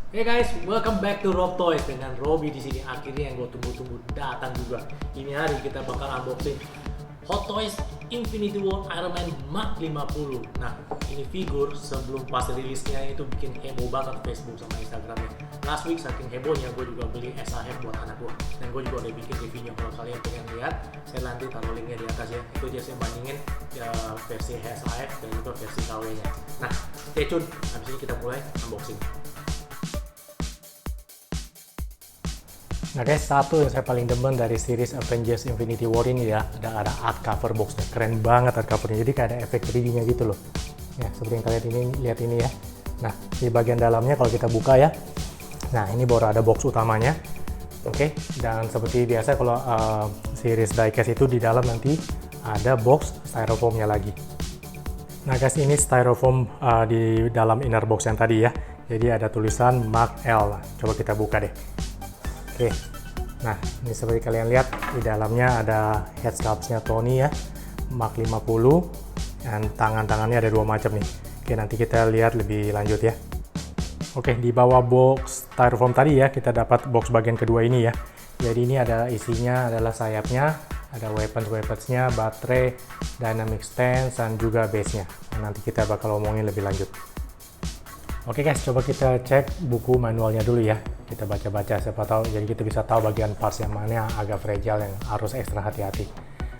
Hey guys, welcome back to Rob Toys dengan Robby di sini. Akhirnya yang gue tunggu-tunggu datang juga. Ini hari kita bakal unboxing Hot Toys Infinity War Iron Man Mark 50. Nah, ini figur sebelum pas rilisnya itu bikin heboh banget Facebook sama Instagramnya. Last week saking hebohnya gue juga beli SHF buat anak gue. Dan gue juga udah bikin reviewnya. Kalau kalian pengen lihat, saya nanti taruh linknya di atas ya. Itu dia saya bandingin versi SHF dan juga versi KW-nya. Nah, stay tune. Habis ini kita mulai unboxing. Nah guys, satu yang saya paling demen dari series Avengers Infinity War ini ya, ada art cover boxnya, keren banget art covernya, jadi kayak ada efek 3D-nya gitu loh. Ya, seperti yang kalian lihat ini ya. Nah, di bagian dalamnya kalau kita buka ya, nah ini baru ada box utamanya, oke. Dan seperti biasa kalau series diecast itu di dalam nanti ada box styrofoamnya lagi. Nah guys, ini styrofoam di dalam inner box yang tadi ya, jadi ada tulisan Mark L. Coba kita buka deh. Oke, nah ini seperti kalian lihat di dalamnya ada head sculptnya Tony ya, Mark 50, dan tangan-tangannya ada dua macam nih. Oke, nanti kita lihat lebih lanjut ya. Oke, di bawah box styrofoam tadi ya, kita dapat box bagian kedua ini ya. Jadi ini ada isinya adalah sayapnya, ada weapons-nya, baterai, dynamic stance, dan juga base-nya. Nah, nanti kita bakal omongin lebih lanjut. Oke guys, coba kita cek buku manualnya dulu ya. Kita baca-baca, siapa tahu, jadi kita bisa tahu bagian parts yang mana yang agak fragile, yang harus ekstra hati-hati.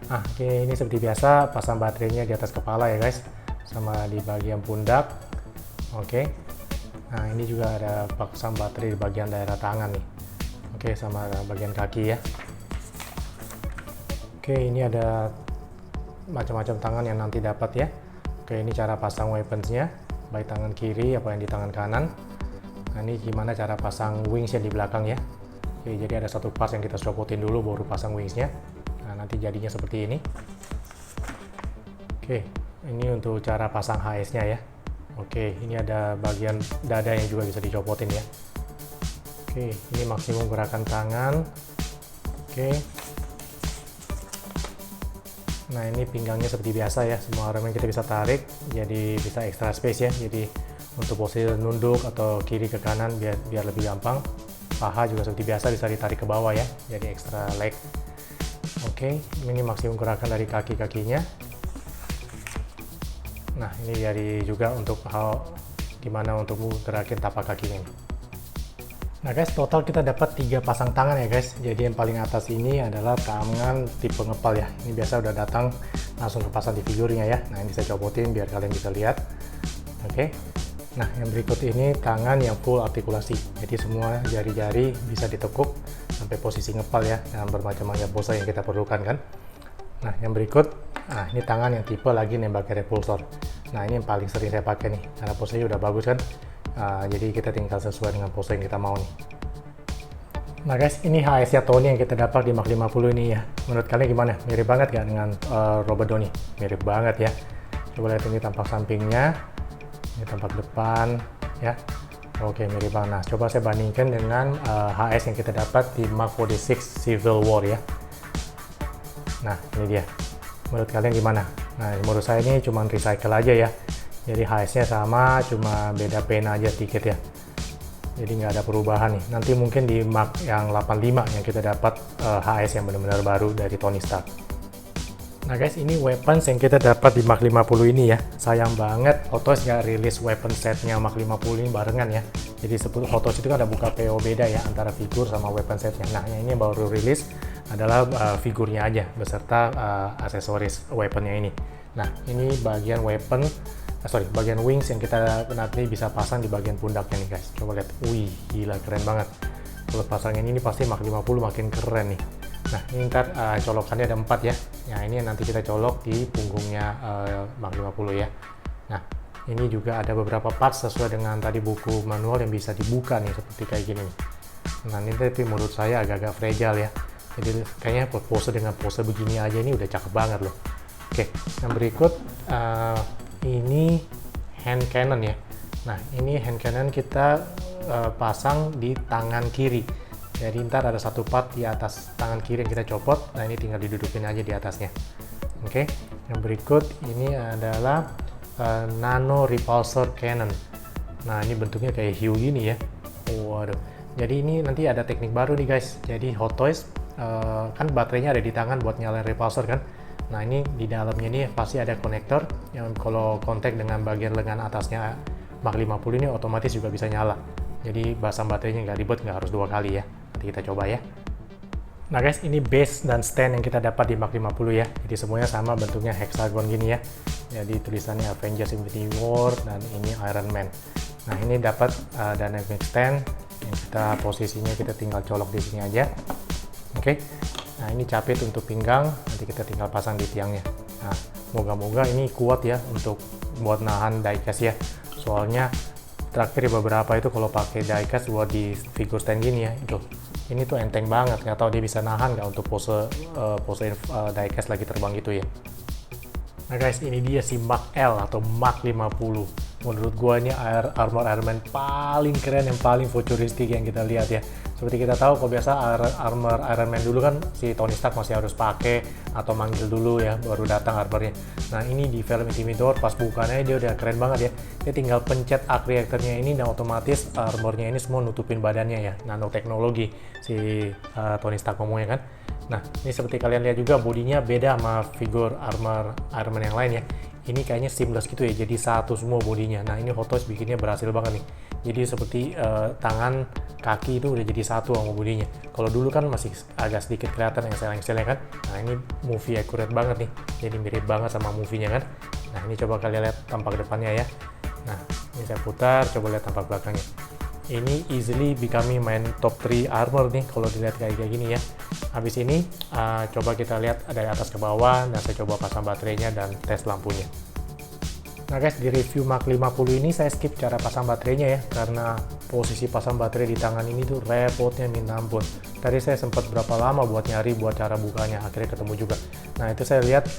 Nah, oke, ini seperti biasa, pasang baterainya di atas kepala ya guys, sama di bagian pundak. Oke, nah ini juga ada pasang baterai di bagian daerah tangan nih. Oke, sama bagian kaki ya. Oke, ini ada macam-macam tangan yang nanti dapat ya. Oke, ini cara pasang weaponsnya, baik tangan kiri apa yang di tangan kanan. Nah, ini gimana cara pasang wingsnya di belakang ya. Oke, jadi ada satu part yang kita copotin dulu baru pasang wingsnya. Nah, nanti jadinya seperti ini. Oke, ini untuk cara pasang HS-nya ya. Oke, ini ada bagian dada yang juga bisa dicopotin ya. Oke, ini maksimum gerakan tangan. Oke. Nah, ini pinggangnya seperti biasa ya, semua rem yang kita bisa tarik, jadi bisa extra space ya. Jadi untuk posisi nunduk atau kiri ke kanan biar lebih gampang. Paha juga seperti biasa bisa ditarik ke bawah ya, jadi extra leg. Oke, ini maksimum gerakan dari kaki-kakinya. Nah, ini jadi juga untuk hal gimana untuk gerakin tapak kakinya. Nah guys, total kita dapat 3 pasang tangan ya guys. Jadi yang paling atas ini adalah tangan tipe ngepal ya. Ini biasa udah datang langsung kepasang di figurnya ya. Nah, ini saya copotin biar kalian bisa lihat. Oke. Nah, yang berikut ini tangan yang full artikulasi. Jadi semua jari-jari bisa ditekuk sampai posisi ngepal ya, dengan bermacam-macam pose yang kita perlukan kan. Nah, yang berikut, ini tangan yang tipe lagi nembaknya repulsor. Nah, ini yang paling sering saya pakai nih, karena posenya udah bagus kan. Jadi kita tinggal sesuai dengan pose yang kita mau nih. Nah guys, ini HS-nya Tony yang kita dapat di Mark 50 ini ya. Menurut kalian gimana? Mirip banget gak dengan Robert Downey? Mirip banget ya. Coba lihat ini tampak sampingnya, ini tampak depan ya. Oke, mirip banget. Nah, coba saya bandingkan dengan HS yang kita dapat di Mark 46 Civil War ya. Nah, ini dia. Menurut kalian gimana? Nah, menurut saya ini cuma recycle aja ya. Jadi HS-nya sama, cuma beda pena aja sedikit ya. Jadi nggak ada perubahan nih. Nanti mungkin di Mark yang 85 yang kita dapat HS yang benar-benar baru dari Tony Stark. Nah guys, ini weapons yang kita dapat di Mark 50 ini ya. Sayang banget Hot Toys nggak rilis weapon setnya Mark 50 ini barengan ya. Jadi Hot Toys itu kan ada buka PO beda ya antara figur sama weapon setnya. Nah, yang ini yang baru rilis adalah figurnya aja beserta aksesoris weaponnya ini. Nah, ini bagian bagian wings yang kita nanti bisa pasang di bagian pundaknya nih guys. Coba lihat, wih gila keren banget. Kalau pasangin ini pasti Mark 50 makin keren nih. Nah, ini ntar colokannya ada 4 ya. Nah, ini nanti kita colok di punggungnya Mark 50 ya. Nah, ini juga ada beberapa parts sesuai dengan tadi buku manual yang bisa dibuka nih seperti kayak gini. Nah, ini tapi menurut saya agak-agak fragile ya. Jadi kayaknya pose dengan pose begini aja ini udah cakep banget loh. Oke, yang berikut ini hand cannon ya. Nah, ini hand cannon kita pasang di tangan kiri. Jadi ntar ada satu part di atas tangan kiri yang kita copot. Nah, ini tinggal didudukin aja di atasnya. Oke, yang berikut ini adalah nano repulsor cannon. Nah, ini bentuknya kayak hiu gini ya. Waduh, jadi ini nanti ada teknik baru nih guys. Jadi Hot Toys kan baterainya ada di tangan buat nyalain repulsor kan. Nah ini di dalamnya ini pasti ada konektor yang kalau kontak dengan bagian lengan atasnya Mach 50 ini otomatis juga bisa nyala. Jadi pasang baterainya nggak ribet, nggak harus 2 kali ya. Nanti kita coba ya. Nah guys, ini base dan stand yang kita dapat di Mach 50 ya. Jadi semuanya sama bentuknya hexagon gini ya. Jadi tulisannya Avengers Infinity War dan ini Iron Man. Nah ini dapat dynamic stand yang kita posisinya kita tinggal colok di sini aja. Oke. Nah ini capit untuk pinggang, nanti kita tinggal pasang di tiangnya. Nah moga-moga ini kuat ya untuk buat nahan diecast ya. Soalnya terakhir beberapa itu kalau pakai diecast buat di figure stand gini ya, itu ini tuh enteng banget, nggak tahu dia bisa nahan nggak untuk pose diecast lagi terbang gitu ya. Nah guys, ini dia si Mach L atau Mach 50. Menurut gua ini armor Iron Man paling keren, yang paling futuristik yang kita lihat ya. Seperti kita tahu, kalau biasa armor Iron Man dulu kan si Tony Stark masih harus pakai atau manggil dulu ya, baru datang armornya. Nah ini di film Infinity War pas bukannya dia udah keren banget ya. Dia tinggal pencet arc reactor-nya ini dan otomatis armornya ini semua nutupin badannya ya. Nanoteknologi si Tony Stark ngomongnya kan. Nah ini seperti kalian lihat juga bodinya beda sama figur armor Iron Man yang lain ya. Ini kayaknya seamless gitu ya, jadi satu semua bodinya. Nah ini Hot Toys bikinnya berhasil banget nih. Jadi seperti tangan, kaki itu udah jadi satu sama bodinya. Kalau dulu kan masih agak sedikit kelihatan engsel-engselnya kan. Nah ini movie accurate banget nih. Jadi mirip banget sama movie-nya kan. Nah ini coba kalian lihat tampak depannya ya. Nah ini saya putar, coba lihat tampak belakangnya. Ini easily becoming main top 3 armor nih kalau dilihat kayak gini ya. Habis ini coba kita lihat dari atas ke bawah dan saya coba pasang baterainya dan tes lampunya. Nah guys, di review Mach 50 ini saya skip cara pasang baterainya ya, karena posisi pasang baterai di tangan ini tuh repotnya minta ampun. Tadi saya sempat berapa lama buat nyari buat cara bukanya, akhirnya ketemu juga. Nah itu saya lihat,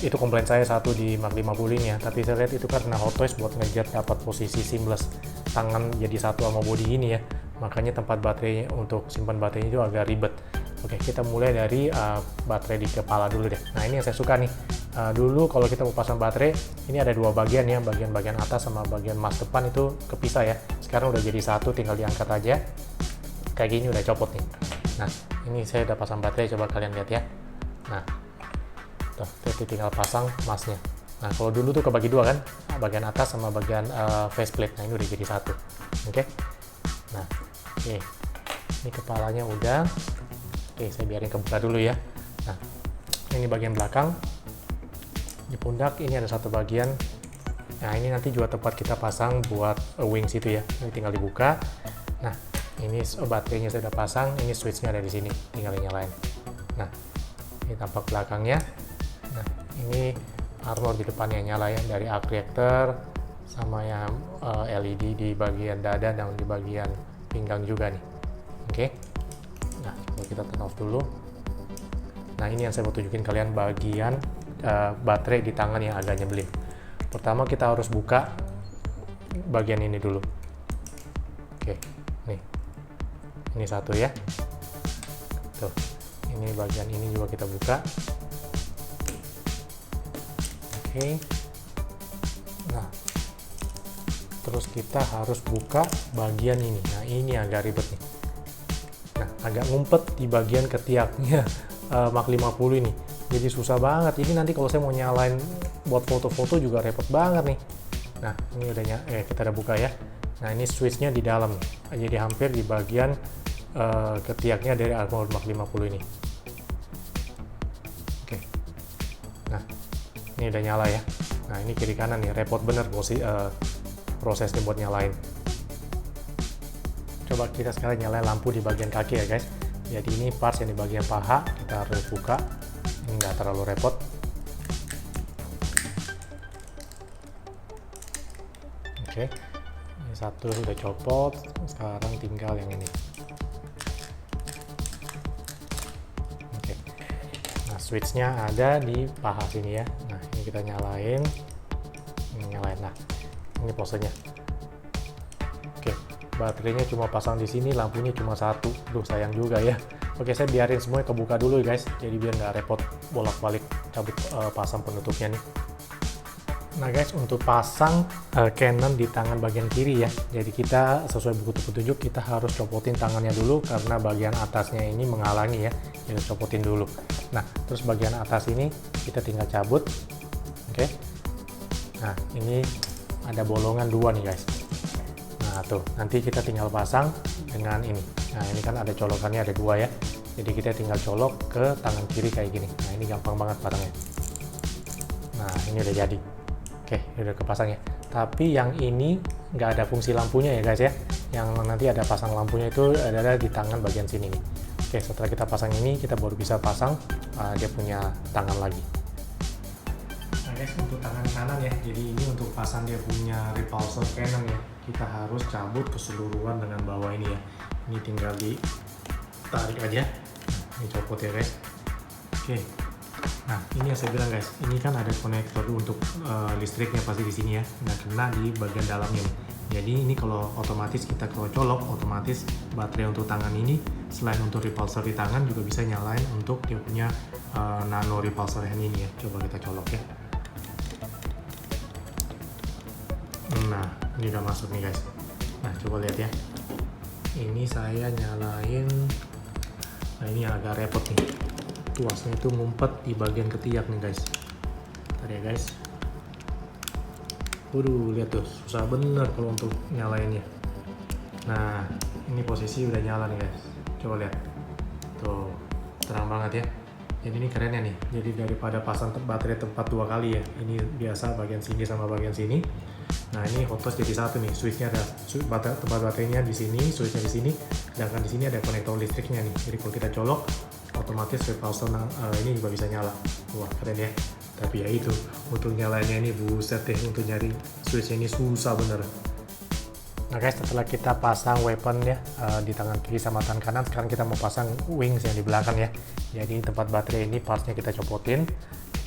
itu komplain saya satu di Mach 50 ini ya, tapi saya lihat itu karena Hot Toys buat ngejar dapat posisi seamless tangan jadi satu sama body ini ya, makanya tempat baterainya untuk simpan baterainya itu agak ribet. Oke, kita mulai dari baterai di kepala dulu deh. Nah ini yang saya suka nih. Dulu kalau kita mau pasang baterai, ini ada dua bagian ya, bagian atas sama bagian mas depan itu kepisah ya. Sekarang udah jadi satu, tinggal diangkat aja. Kayak gini udah copot nih. Nah, ini saya udah pasang baterai, coba kalian lihat ya. Nah, tuh, tinggal pasang masnya. Nah, kalau dulu tuh kebagi dua kan, bagian atas sama bagian faceplate. Nah, ini udah jadi satu. Oke. Nah, oke. Ini kepalanya udah. Oke, saya biarin kebuka dulu ya. Nah, ini bagian belakang. Di pundak ini ada satu bagian. Nah ini nanti juga tempat kita pasang buat wings itu ya. Ini tinggal dibuka. Nah ini baterainya saya udah pasang. Ini switchnya ada di sini, tinggal dinyalain. Nah ini tampak belakangnya. Nah ini armor di depannya nyala ya, dari arc reactor sama yang LED di bagian dada dan di bagian pinggang juga nih. Oke. Nah kita turn off dulu. Nah ini yang saya mau tunjukin kalian bagian baterai di tangan yang agak nyebelin. Pertama kita harus buka bagian ini dulu. Oke, nih. Ini satu ya. Tuh. Ini bagian ini juga kita buka. Oke. Nah. Terus kita harus buka bagian ini. Nah, ini agak ribet nih. Nah, agak ngumpet di bagian ketiaknya Mach 50 ini. Jadi susah banget. Ini nanti kalau saya mau nyalain buat foto-foto juga repot banget nih. Nah ini udah kita udah buka ya. Nah ini switchnya di dalam, jadi hampir di bagian ketiaknya dari armor Mach 50 ini. Oke. Nah ini udah nyala ya. Nah ini kiri kanan nih, repot bener prosesnya buat nyalain. Coba kita sekarang nyalain lampu di bagian kaki ya guys. Jadi ini parts yang di bagian paha kita harus buka. Ini nggak terlalu repot. Oke, ini satu sudah copot. Sekarang tinggal yang ini. Oke, nah switchnya ada di paha sini ya. Nah ini kita nyalain, ini nyalain. Nah ini posenya. Oke, baterainya cuma pasang di sini, lampunya cuma satu. Duh sayang juga ya. Oke, saya biarin semuanya kebuka dulu guys, jadi biar nggak repot bolak-balik cabut pasang penutupnya nih. Nah guys, untuk pasang cannon di tangan bagian kiri ya, jadi kita sesuai buku petunjuk kita harus copotin tangannya dulu karena bagian atasnya ini menghalangi ya, kita copotin dulu. Nah terus bagian atas ini kita tinggal cabut. Oke. Nah ini ada bolongan 2 nih guys. Nah tuh, nanti kita tinggal pasang dengan ini. Nah ini kan ada colokannya, ada 2 ya, jadi kita tinggal colok ke tangan kiri kayak gini. Nah ini gampang banget pasangnya. Nah ini udah jadi. Oke, udah kepasang ya. Tapi yang ini nggak ada fungsi lampunya ya guys ya. Yang nanti ada pasang lampunya itu adalah di tangan bagian sini nih. Oke, setelah kita pasang ini, kita baru bisa pasang dia punya tangan lagi. Nah guys, untuk tangan kanan ya. Jadi ini untuk pasang dia punya repulsor cannon ya. Kita harus cabut keseluruhan dengan bawah ini ya. Ini tinggal ditarik aja. Ini copot ya guys. Oke. Nah ini yang saya bilang guys, ini kan ada konektor untuk listriknya pasti di sini ya. Nah kena di bagian dalamnya nih. Jadi ini kalau otomatis kita kalau colok, otomatis baterai untuk tangan ini selain untuk repulsor di tangan juga bisa nyalain untuk dia punya nano repulsor hand ini ya. Coba kita colok ya. Nah ini udah masuk nih guys. Nah coba lihat ya. Ini saya nyalain. Nah ini agak repot nih. Tuasnya itu ngumpet di bagian ketiak nih guys. Tadi ya guys. Waduh, lihat tuh, susah bener kalau untuk nyalainnya. Nah, ini posisi udah nyala nih guys. Coba lihat. Tuh, terang banget ya. Jadi ini kerennya nih. Jadi daripada pasang baterai tempat 2 kali ya. Ini biasa bagian sini sama bagian sini. Nah, ini hotos jadi satu nih. Switchnya ada tempat baterainya di sini, switchnya di sini. Sedangkan di sini ada konektor listriknya nih. Jadi kalau kita colok, otomatis repulsor ini juga bisa nyala. Wah keren ya. Tapi ya itu untuk nyalanya ini buset deh, untuk nyari switch ini susah bener. Nah guys, setelah kita pasang weapon ya di tangan kiri sama tangan kanan, sekarang kita mau pasang wings yang di belakang ya. Jadi tempat baterai ini partsnya kita copotin,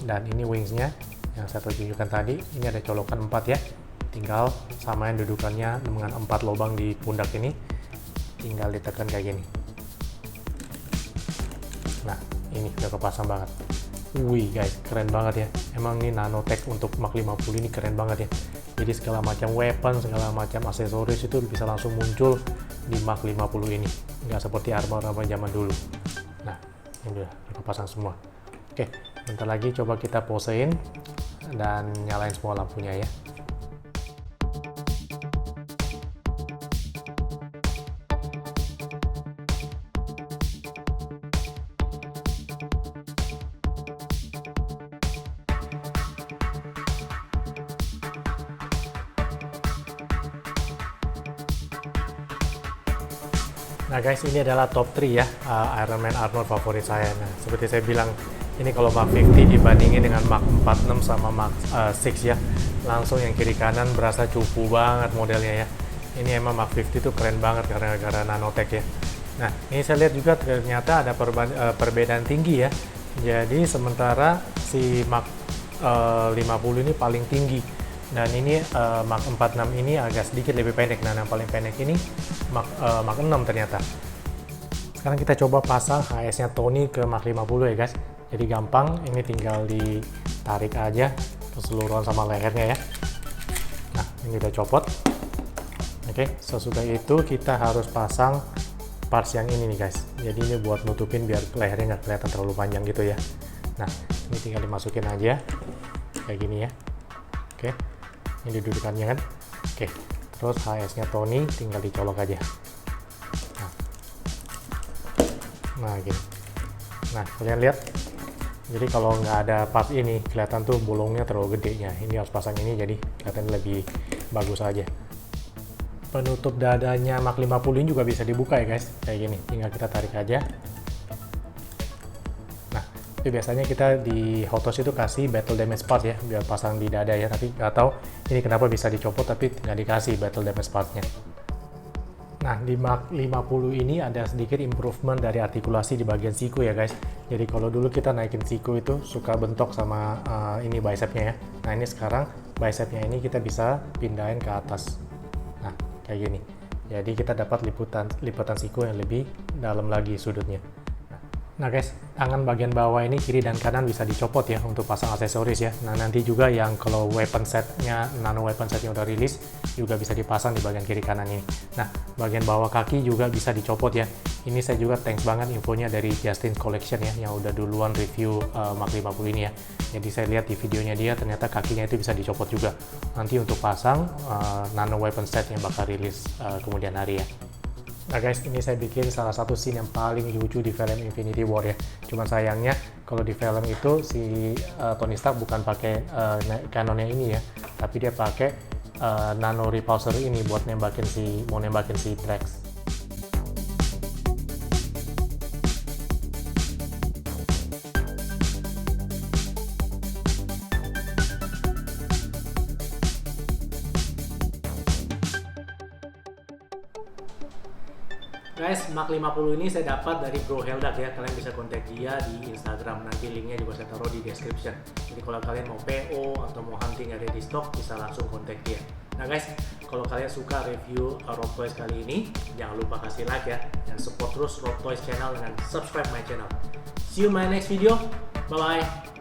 dan ini wingsnya yang saya tunjukkan tadi. Ini ada colokan 4 ya. Tinggal samain dudukannya dengan 4 lubang di pundak ini. Tinggal ditekan kayak gini. Nah ini udah kepasang banget. Wih guys, keren banget ya. Emang ini nanotech untuk Mach 50 ini keren banget ya. Jadi segala macam weapon, segala macam aksesoris itu bisa langsung muncul di Mach 50 ini. Nggak seperti armor-armor zaman dulu. Nah ini udah kepasang semua. Oke, bentar lagi coba kita posein dan nyalain semua lampunya ya. Nah guys, ini adalah top 3 ya Iron Man armor favorit saya. Nah seperti saya bilang, ini kalau Mach 50 dibandingin dengan Mach 46 sama Mach 6 ya, langsung yang kiri kanan berasa cupu banget modelnya ya. Ini emang Mach 50 tuh keren banget karena gara-gara nanotech ya. Nah ini saya lihat juga ternyata ada perbedaan tinggi ya. Jadi sementara si Mach 50 ini paling tinggi, dan ini Mach 46 ini agak sedikit lebih pendek. Nah yang paling pendek ini Mach 6 ternyata. Sekarang kita coba pasang HS nya Tony ke Mach 50 ya guys. Jadi gampang, ini tinggal ditarik aja keseluruhan sama lehernya ya. Nah ini udah copot. Oke, sesudah itu kita harus pasang parts yang ini nih guys. Jadi ini buat nutupin biar lehernya nggak kelihatan terlalu panjang gitu ya. Nah ini tinggal dimasukin aja kayak gini ya. Oke, ini dudukannya kan. Oke, terus HS nya Tony tinggal dicolok aja. Nah gini. Nah kalian lihat, jadi kalau nggak ada part ini kelihatan tuh bolongnya terlalu gede ya. Ini harus pasang ini jadi kelihatan lebih bagus aja. Penutup dadanya Mach 50 ini juga bisa dibuka ya guys, kayak gini. Tinggal kita tarik aja. Nah itu biasanya kita di Hotos itu kasih battle damage part ya, biar pasang di dada ya. Tapi nggak tahu ini kenapa bisa dicopot tapi nggak dikasih battle damage partnya. Nah di Mach 50 ini ada sedikit improvement dari artikulasi di bagian siku ya guys. Jadi kalau dulu kita naikin siku itu suka bentok sama ini bicepnya ya. Nah ini sekarang bicepnya ini kita bisa pindahin ke atas. Nah kayak gini. Jadi kita dapat lipatan siku yang lebih dalam lagi sudutnya. Nah Nah guys, tangan bagian bawah ini kiri dan kanan bisa dicopot ya untuk pasang aksesoris ya. Nah nanti juga yang kalau weapon setnya, nano weapon setnya udah rilis, juga bisa dipasang di bagian kiri kanan ini. Nah bagian bawah kaki juga bisa dicopot ya. Ini saya juga thanks banget infonya dari Justin Collection ya, yang udah duluan review Mark 50 ini ya. Jadi saya lihat di videonya dia ternyata kakinya itu bisa dicopot juga. Nanti untuk pasang nano weapon set yang bakal rilis kemudian hari ya. Nah guys, ini saya bikin salah satu scene yang paling lucu di film Infinity War ya. Cuman sayangnya kalau di film itu si Tony Stark bukan pakai canonnya ini ya, tapi dia pakai nano repulsor ini buat nembakin si Drax. Guys, Mark 50 ini saya dapat dari Bro Heldak ya. Kalian bisa kontak dia di Instagram. Nanti linknya juga saya taruh di description. Jadi kalau kalian mau PO atau mau hunting ada di stok, bisa langsung kontak dia. Nah guys, kalau kalian suka review Rob Toys kali ini, jangan lupa kasih like ya. Dan support terus Rob Toys channel dengan subscribe my channel. See you in my next video. Bye-bye.